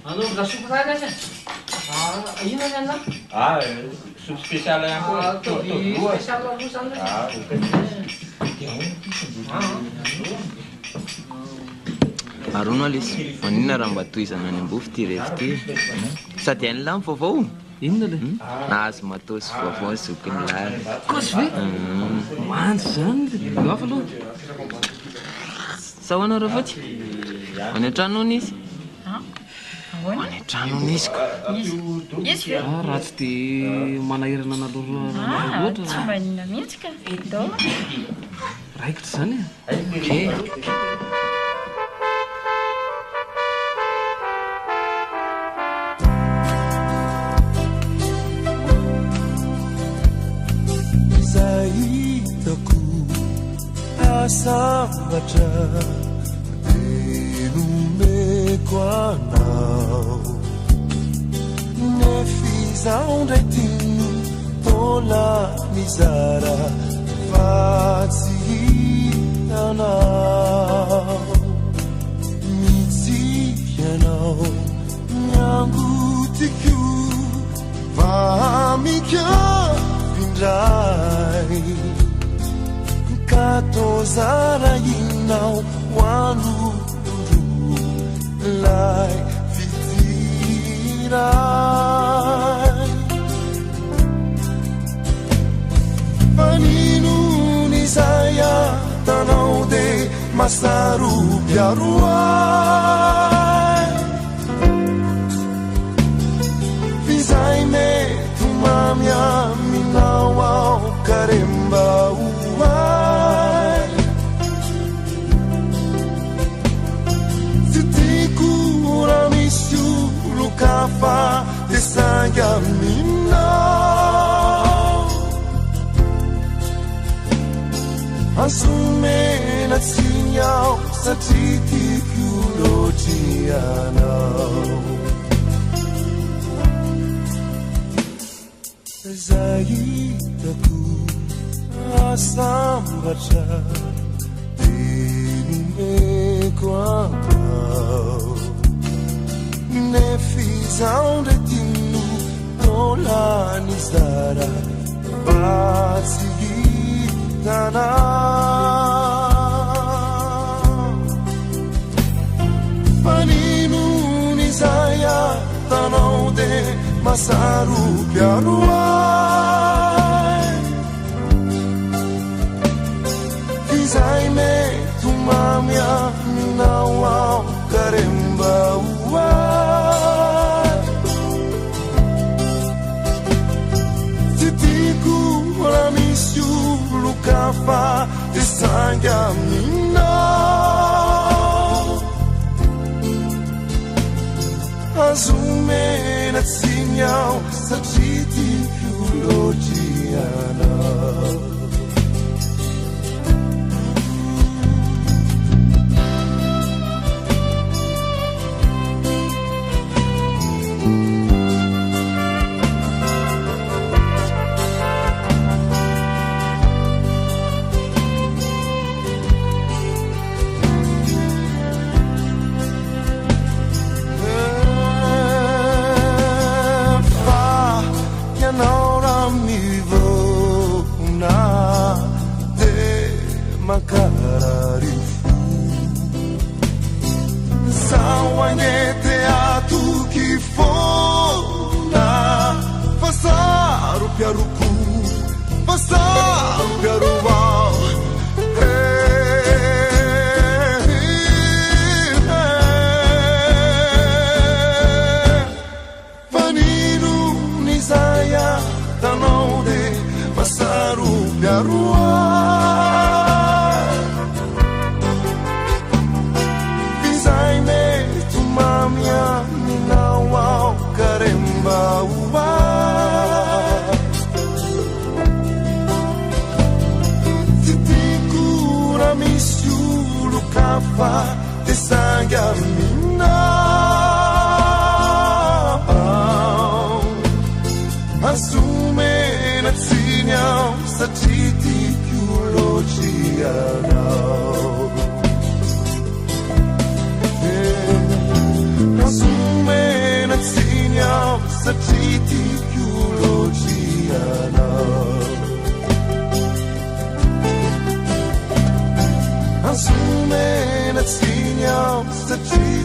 anao lasopy raka aza ino any ana soupe spécial spécial aloha zany arono alisy maninona raha mba toizana any ambofy ty rehefa ty sady any lamy vaovao inona le nahazo matosy vaovao zokiny lary kosy ve mantsy zany le afa aloha sahoana raha fotsy any an-tranony izy any an-tranony izy ko raha tsy dia manahirana naloroatra tsy manina mihitsy ka do raikitra zany Zaitako asambatra denumeko anao nefizao ndray tino tola mizara fa tsy hitanao mitsy anao miangotiko vamika indray katozara inao wanuru lai fitirai paninu ni saya tanau de masaru piaruai fizai me tumamia minawau karemba uai sitikura misiu lukafa desanga minau asume na sinyau satiti kulotianau Zaitaku asambatra denumeko anao nefizao ndray tino tola nizara fa tsy hitanao panino nizaya tanao de masaru piaruai fizai me tumamia minawau karemba uai titiku ramisiu lukafa desanga minau azume na sinyau satiti kulotianau makararifu zawanyete atu kifona fasaru piaruku fasaru piaruwa faninu nizaya tanaude fasaru piaruwa minawau karemba uai titikura misiu lukafa desanga minau asume na tsinyau satiti kulotianau satria tikiologianao azomena tsiny ao satria